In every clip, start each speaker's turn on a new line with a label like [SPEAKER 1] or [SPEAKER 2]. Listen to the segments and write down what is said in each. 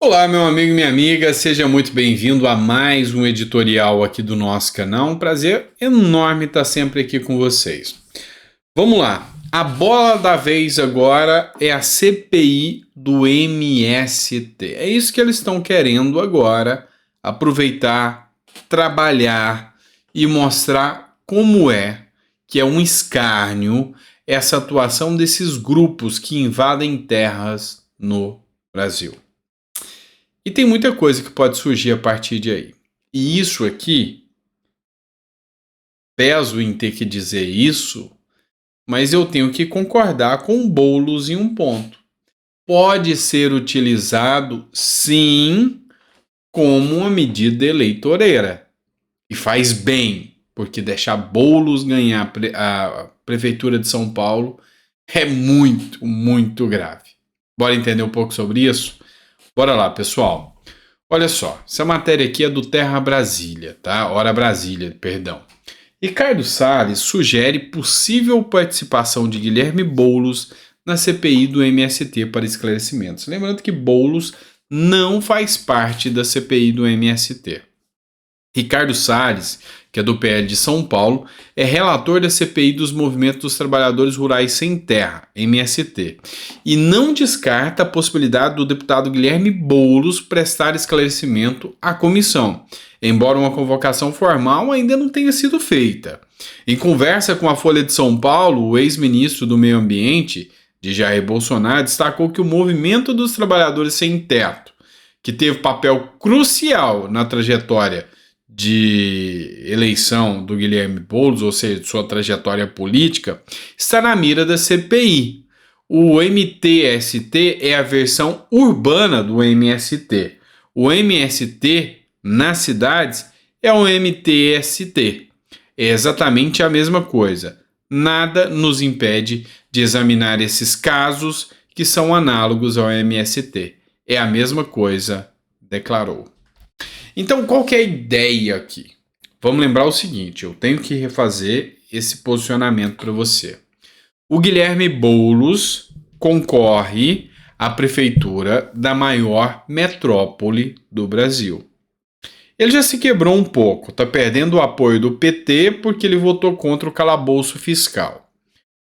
[SPEAKER 1] Olá, meu amigo e minha amiga, seja muito bem-vindo a mais um editorial aqui do nosso canal. Um prazer enorme estar sempre aqui com vocês. Vamos lá, a bola da vez agora é a CPI do MST. É isso que eles estão querendo agora, aproveitar, trabalhar e mostrar como é que é um escárnio essa atuação desses grupos que invadem terras no Brasil. E tem muita coisa que pode surgir a partir de aí. E isso aqui, peso em ter que dizer isso, mas eu tenho que concordar com o Boulos em um ponto. Pode ser utilizado, sim, como uma medida eleitoreira. E faz bem, porque deixar Boulos ganhar a Prefeitura de São Paulo é muito, muito grave. Bora entender um pouco sobre isso? Bora lá, pessoal. Olha só, essa matéria aqui é do Terra Brasília, tá? Hora Brasília, perdão. Ricardo Salles sugere possível participação de Guilherme Boulos na CPI do MST para esclarecimentos. Lembrando que Boulos não faz parte da CPI do MST. Ricardo Salles, que é do PL de São Paulo, é relator da CPI dos Movimentos dos Trabalhadores Rurais Sem Terra, MST, e não descarta a possibilidade do deputado Guilherme Boulos prestar esclarecimento à comissão, embora uma convocação formal ainda não tenha sido feita. Em conversa com a Folha de São Paulo, o ex-ministro do Meio Ambiente, de Jair Bolsonaro, destacou que o Movimento dos Trabalhadores Sem Teto, que teve papel crucial na trajetória de eleição do Guilherme Boulos, ou seja, de sua trajetória política, está na mira da CPI. O MTST é a versão urbana do MST. O MST nas cidades é o MTST. É exatamente a mesma coisa. Nada nos impede de examinar esses casos que são análogos ao MST. É a mesma coisa, declarou. Então, qual que é a ideia aqui? Vamos lembrar o seguinte, eu tenho que refazer esse posicionamento para você. O Guilherme Boulos concorre à prefeitura da maior metrópole do Brasil. Ele já se quebrou um pouco, está perdendo o apoio do PT porque ele votou contra o calabouço fiscal.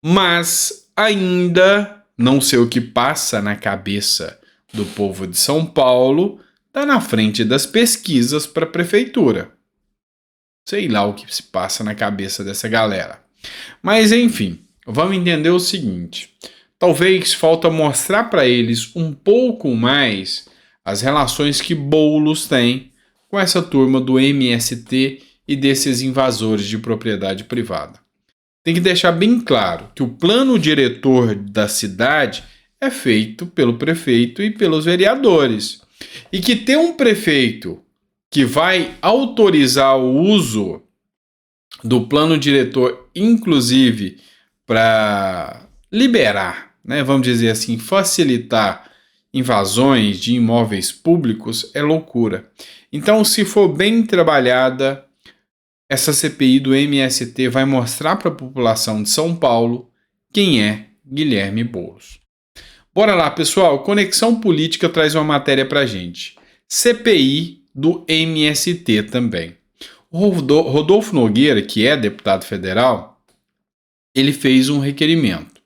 [SPEAKER 1] Mas ainda não sei o que passa na cabeça do povo de São Paulo, está na frente das pesquisas para a prefeitura. Sei lá o que se passa na cabeça dessa galera. Mas enfim, vamos entender o seguinte. Talvez falta mostrar para eles um pouco mais as relações que Boulos tem com essa turma do MST e desses invasores de propriedade privada. Tem que deixar bem claro que o plano diretor da cidade é feito pelo prefeito e pelos vereadores. E que ter um prefeito que vai autorizar o uso do plano diretor, inclusive para liberar, né, vamos dizer assim, facilitar invasões de imóveis públicos, é loucura. Então, se for bem trabalhada, essa CPI do MST vai mostrar para a população de São Paulo quem é Guilherme Boulos. Bora lá, pessoal. Conexão Política traz uma matéria pra gente. CPI do MST também. O Rodolfo Nogueira, que é deputado federal, ele fez um requerimento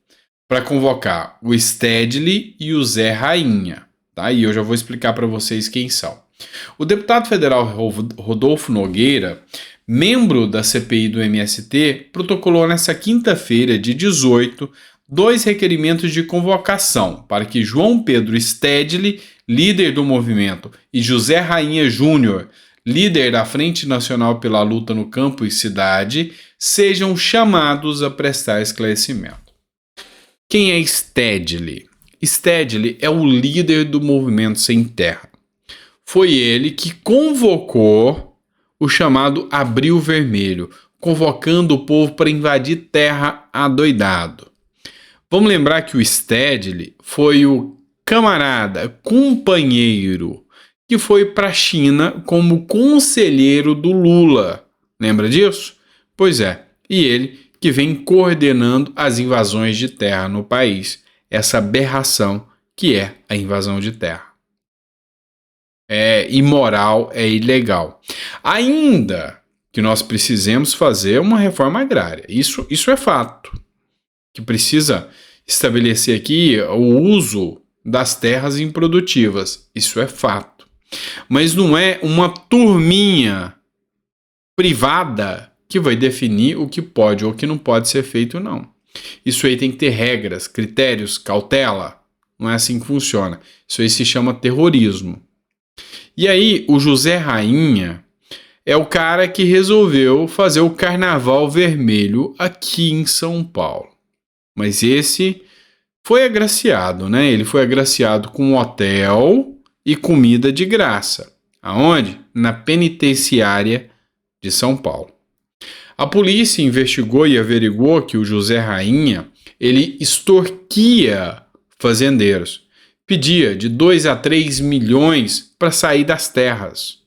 [SPEAKER 1] para convocar o Stedley e o Zé Rainha. Tá? E eu já vou explicar para vocês quem são. O deputado federal Rodolfo Nogueira, membro da CPI do MST, protocolou nesta quinta-feira, de 18, 2 requerimentos de convocação para que João Pedro Stedley, líder do movimento, e José Rainha Júnior, líder da Frente Nacional pela Luta no Campo e Cidade, sejam chamados a prestar esclarecimento. Quem é Stedley? Stedley é o líder do Movimento Sem Terra. Foi ele que convocou o chamado Abril Vermelho, convocando o povo para invadir terra adoidado. Vamos lembrar que o Stedley foi o camarada, companheiro, que foi para a China como conselheiro do Lula. Lembra disso? Pois é, e ele que vem coordenando as invasões de terra no país, essa aberração que é a invasão de terra. é imoral, é ilegal. Ainda que nós precisemos fazer uma reforma agrária. Isso é fato. Que precisa estabelecer aqui o uso das terras improdutivas. Isso é fato. Mas não é uma turminha privada que vai definir o que pode ou o que não pode ser feito, não. Isso aí tem que ter regras, critérios, cautela. Não é assim que funciona. Isso aí se chama terrorismo. E aí, o José Rainha é o cara que resolveu fazer o Carnaval Vermelho aqui em São Paulo. Mas esse foi agraciado, né? Ele foi agraciado com hotel e comida de graça. Aonde? Na penitenciária de São Paulo. A polícia investigou e averigou que o José Rainha, ele extorquia fazendeiros. Pedia de 2 a 3 milhões para sair das terras.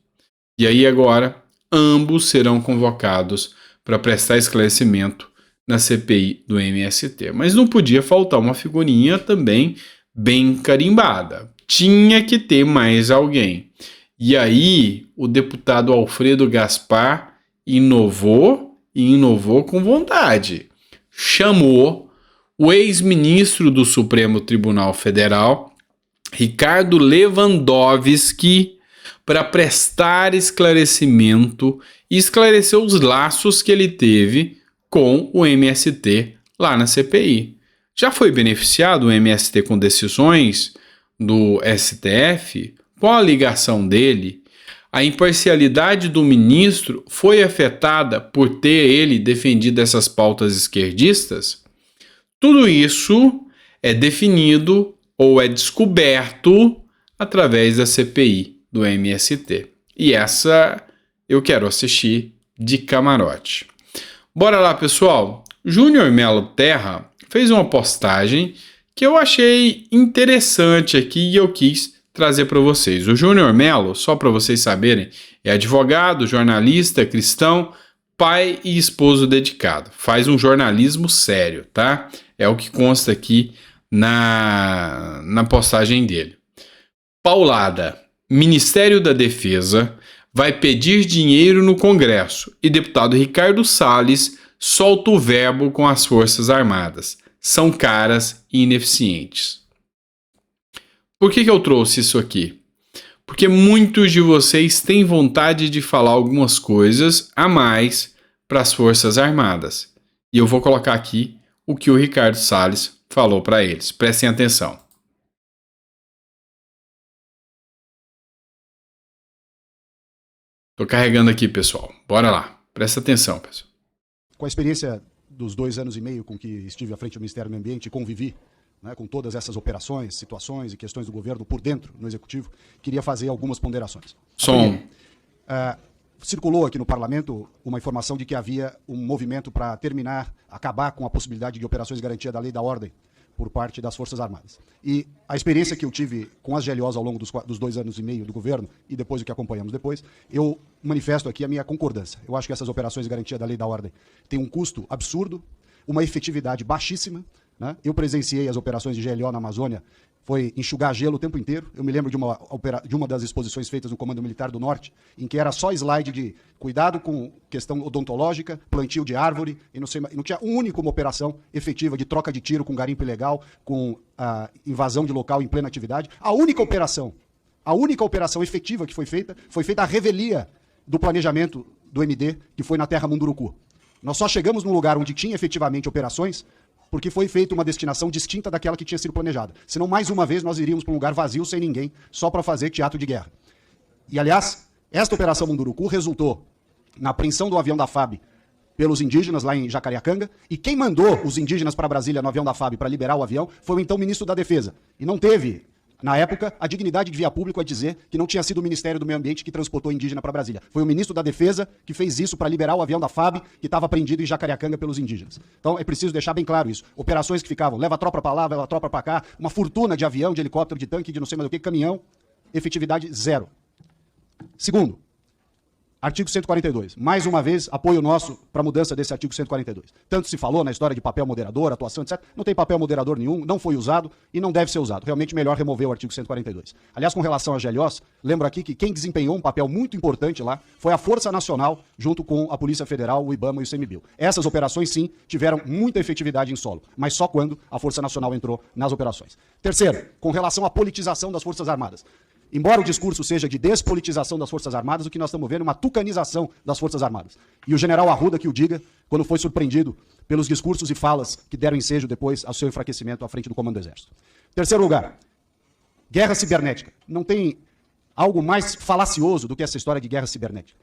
[SPEAKER 1] E aí agora, ambos serão convocados para prestar esclarecimento na CPI do MST. Mas não podia faltar uma figurinha também bem carimbada. Tinha que ter mais alguém. E aí, o deputado Alfredo Gaspar inovou e inovou com vontade. Chamou o ex-ministro do Supremo Tribunal Federal, Ricardo Lewandowski, para prestar esclarecimento e esclarecer os laços que ele teve com o MST lá na CPI. Já foi beneficiado o MST com decisões do STF? Qual a ligação dele? A imparcialidade do ministro foi afetada por ter ele defendido essas pautas esquerdistas? Tudo isso é definido ou é descoberto através da CPI do MST. E essa eu quero assistir de camarote. Bora lá, pessoal. Júnior Melo Terra fez uma postagem que eu achei interessante aqui e eu quis trazer para vocês. O Júnior Melo, só para vocês saberem, é advogado, jornalista, cristão, pai e esposo dedicado. Faz um jornalismo sério, tá? É o que consta aqui na postagem dele. Paulada. Ministério da Defesa vai pedir dinheiro no Congresso e deputado Ricardo Salles solta o verbo com as Forças Armadas. São caras e ineficientes. Por que eu trouxe isso aqui? Porque muitos de vocês têm vontade de falar algumas coisas a mais para as Forças Armadas. E eu vou colocar aqui o que o Ricardo Salles falou para eles. Prestem atenção. Tô carregando aqui, pessoal. Bora lá. Presta atenção, pessoal.
[SPEAKER 2] Com a experiência dos 2 anos e meio com que estive à frente do Ministério do Meio Ambiente e convivi, né, com todas essas operações, situações e questões do governo por dentro, no Executivo, queria fazer algumas ponderações. Circulou aqui no Parlamento uma informação de que havia um movimento para acabar com a possibilidade de operações de garantia da lei e da ordem por parte das Forças Armadas. E a experiência que eu tive com as GLOs ao longo dos 2 anos e meio do governo, e depois o que acompanhamos depois, eu manifesto aqui a minha concordância. Eu acho que essas operações de garantia da lei e da ordem têm um custo absurdo, uma efetividade baixíssima, né? Eu presenciei as operações de GLO na Amazônia, foi enxugar gelo o tempo inteiro. Eu me lembro de uma das exposições feitas no Comando Militar do Norte, em que era só slide de cuidado com questão odontológica, plantio de árvore, e não tinha uma operação efetiva de troca de tiro com garimpo ilegal, com invasão de local em plena atividade. A única operação efetiva que foi feita a revelia do planejamento do MD, que foi na Terra Munduruku. Nós só chegamos num lugar onde tinha efetivamente operações porque foi feita uma destinação distinta daquela que tinha sido planejada. Senão, mais uma vez, nós iríamos para um lugar vazio, sem ninguém, só para fazer teatro de guerra. E, aliás, esta Operação Munduruku resultou na apreensão do avião da FAB pelos indígenas lá em Jacareacanga, e quem mandou os indígenas para Brasília no avião da FAB para liberar o avião foi o então ministro da Defesa. E não teve, na época, a dignidade de vir a público a dizer que não tinha sido o Ministério do Meio Ambiente que transportou indígena para Brasília. Foi o ministro da Defesa que fez isso para liberar o avião da FAB que estava apreendido em Jacareacanga pelos indígenas. Então é preciso deixar bem claro isso. Operações que ficavam, leva a tropa para lá, leva a tropa para cá, uma fortuna de avião, de helicóptero, de tanque, de não sei mais o que, caminhão, efetividade zero. Segundo, Artigo 142. Mais uma vez, apoio nosso para a mudança desse artigo 142. Tanto se falou na história de papel moderador, atuação, etc. Não tem papel moderador nenhum, não foi usado e não deve ser usado. Realmente melhor remover o artigo 142. Aliás, com relação a GLOs, lembro aqui que quem desempenhou um papel muito importante lá foi a Força Nacional, junto com a Polícia Federal, o IBAMA e o ICMBio. Essas operações, sim, tiveram muita efetividade em solo, mas só quando a Força Nacional entrou nas operações. Terceiro, com relação à politização das Forças Armadas. Embora o discurso seja de despolitização das Forças Armadas, o que nós estamos vendo é uma tucanização das Forças Armadas. E o general Arruda que o diga, quando foi surpreendido pelos discursos e falas que deram ensejo depois ao seu enfraquecimento à frente do Comando do Exército. Terceiro lugar, guerra cibernética. Não tem algo mais falacioso do que essa história de guerra cibernética.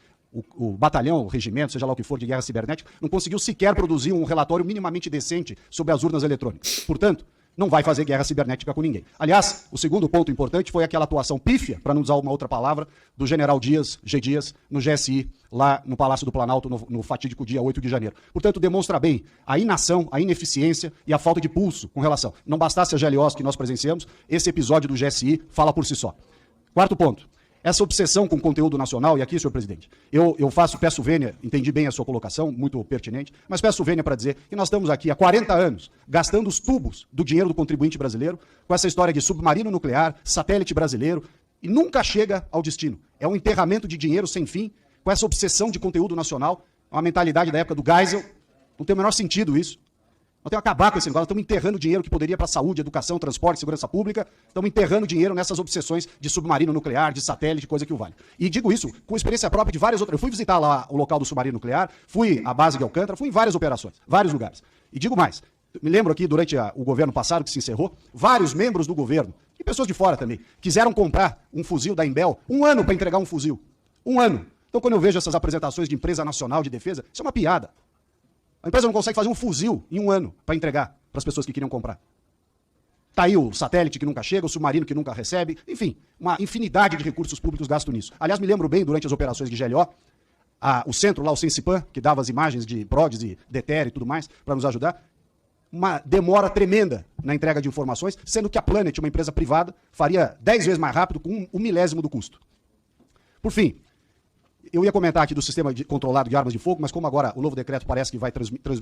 [SPEAKER 2] O batalhão, o regimento, seja lá o que for de guerra cibernética, não conseguiu sequer produzir um relatório minimamente decente sobre as urnas eletrônicas. Portanto, não vai fazer guerra cibernética com ninguém. Aliás, o segundo ponto importante foi aquela atuação pífia, para não usar uma outra palavra, do general Dias, G. Dias, no GSI, lá no Palácio do Planalto, no fatídico dia 8 de janeiro. Portanto, demonstra bem a inação, a ineficiência e a falta de pulso com relação. Não bastasse a GLOs que nós presenciamos, esse episódio do GSI fala por si só. Quarto ponto. Essa obsessão com conteúdo nacional, e aqui, senhor presidente, eu peço vênia, entendi bem a sua colocação, muito pertinente, mas peço vênia para dizer que nós estamos aqui há 40 anos gastando os tubos do dinheiro do contribuinte brasileiro com essa história de submarino nuclear, satélite brasileiro, e nunca chega ao destino. É um enterramento de dinheiro sem fim, com essa obsessão de conteúdo nacional, uma mentalidade da época do Geisel. Não tem o menor sentido isso. Nós temos que acabar com esse negócio. Nós estamos enterrando dinheiro que poderia para saúde, educação, transporte, segurança pública. Estamos enterrando dinheiro nessas obsessões de submarino nuclear, de satélite, coisa que o vale. E digo isso com experiência própria de várias outras. Eu fui visitar lá o local do submarino nuclear, fui à base de Alcântara, fui em várias operações, vários lugares. E digo mais, me lembro aqui durante o governo passado que se encerrou, vários membros do governo, e pessoas de fora também, quiseram comprar um fuzil da Imbel, 1 ano para entregar um fuzil. 1 ano. Então quando eu vejo essas apresentações de empresa nacional de defesa, isso é uma piada. A empresa não consegue fazer um fuzil em 1 ano para entregar para as pessoas que queriam comprar. Está aí o satélite que nunca chega, o submarino que nunca recebe, enfim, uma infinidade de recursos públicos gastos nisso. Aliás, me lembro bem, durante as operações de GLO, o centro lá, o Sensipan, que dava as imagens de PRODES e DETER e tudo mais, para nos ajudar, uma demora tremenda na entrega de informações, sendo que a Planet, uma empresa privada, faria 10 vezes mais rápido com um milésimo do custo. Por fim, eu ia comentar aqui do sistema controlado de armas de fogo, mas como agora o novo decreto parece que vai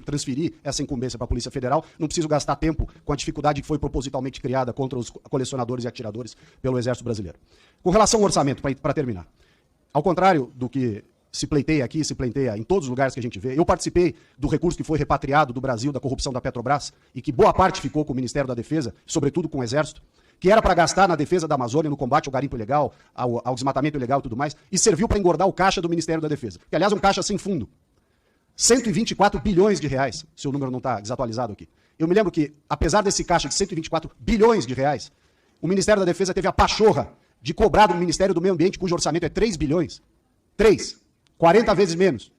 [SPEAKER 2] transferir essa incumbência para a Polícia Federal, não preciso gastar tempo com a dificuldade que foi propositalmente criada contra os colecionadores e atiradores pelo Exército Brasileiro. Com relação ao orçamento, para terminar, ao contrário do que se pleiteia aqui, se pleiteia em todos os lugares que a gente vê, eu participei do recurso que foi repatriado do Brasil, da corrupção da Petrobras, e que boa parte ficou com o Ministério da Defesa, sobretudo com o Exército, que era para gastar na defesa da Amazônia, no combate ao garimpo ilegal, ao desmatamento ilegal e tudo mais, e serviu para engordar o caixa do Ministério da Defesa. Que, aliás, é um caixa sem fundo. 124 bilhões de reais, se o número não está desatualizado aqui. Eu me lembro que, apesar desse caixa de 124 bilhões de reais, o Ministério da Defesa teve a pachorra de cobrar do Ministério do Meio Ambiente, cujo orçamento é 3 bilhões. 3. 40 vezes menos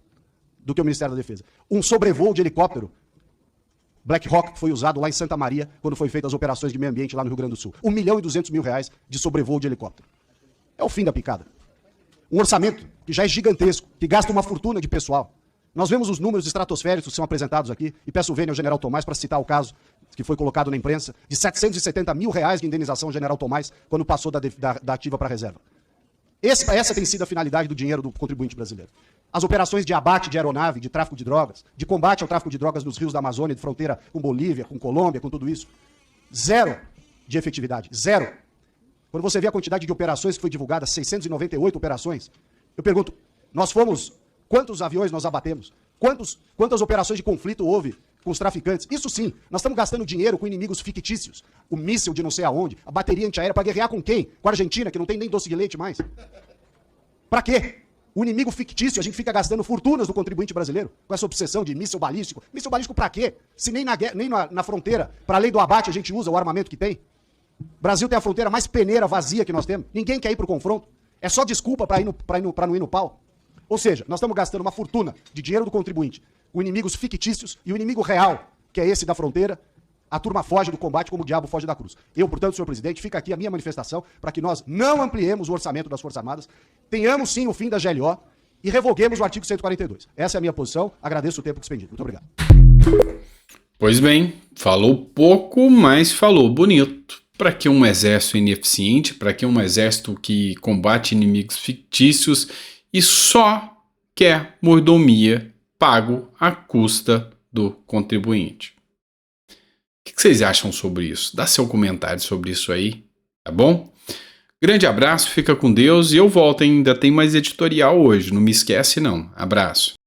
[SPEAKER 2] do que o Ministério da Defesa. Um sobrevoo de helicóptero Black Hawk, que foi usado lá em Santa Maria, quando foi feitas as operações de meio ambiente lá no Rio Grande do Sul. 1.200.000 reais de sobrevoo de helicóptero. É o fim da picada. Um orçamento que já é gigantesco, que gasta uma fortuna de pessoal. Nós vemos os números estratosféricos que são apresentados aqui, e peço vênia ao general Tomás para citar o caso que foi colocado na imprensa, de 770 mil reais de indenização ao general Tomás quando passou da ativa para a reserva. Essa tem sido a finalidade do dinheiro do contribuinte brasileiro. As operações de abate de aeronave, de tráfico de drogas, de combate ao tráfico de drogas nos rios da Amazônia, de fronteira com Bolívia, com Colômbia, com tudo isso. 0 de efetividade. 0. Quando você vê a quantidade de operações que foi divulgada, 698 operações, eu pergunto, quantos aviões nós abatemos? Quantas operações de conflito houve com os traficantes? Isso sim, nós estamos gastando dinheiro com inimigos fictícios. O míssil de não sei aonde, a bateria antiaérea, para guerrear com quem? Com a Argentina, que não tem nem doce de leite mais. Para quê? O inimigo fictício, a gente fica gastando fortunas do contribuinte brasileiro com essa obsessão de míssil balístico. Míssil balístico para quê? Se nem na fronteira, para a lei do abate, a gente usa o armamento que tem. O Brasil tem a fronteira mais peneira, vazia que nós temos. Ninguém quer ir para o confronto. É só desculpa para não ir no pau. Ou seja, nós estamos gastando uma fortuna de dinheiro do contribuinte com inimigos fictícios e o inimigo real, que é esse da fronteira, a turma foge do combate como o diabo foge da cruz. Eu, portanto, senhor presidente, fica aqui a minha manifestação para que nós não ampliemos o orçamento das Forças Armadas, tenhamos sim o fim da GLO e revoguemos o artigo 142. Essa é a minha posição, agradeço o tempo expendido. Muito obrigado.
[SPEAKER 1] Pois bem, falou pouco, mas falou bonito. Para que um exército ineficiente, para que um exército que combate inimigos fictícios e só quer mordomia pago à custa do contribuinte. O que vocês acham sobre isso? Dá seu comentário sobre isso aí, tá bom? Grande abraço, fica com Deus e eu volto, ainda tem mais editorial hoje, não me esquece não. Abraço.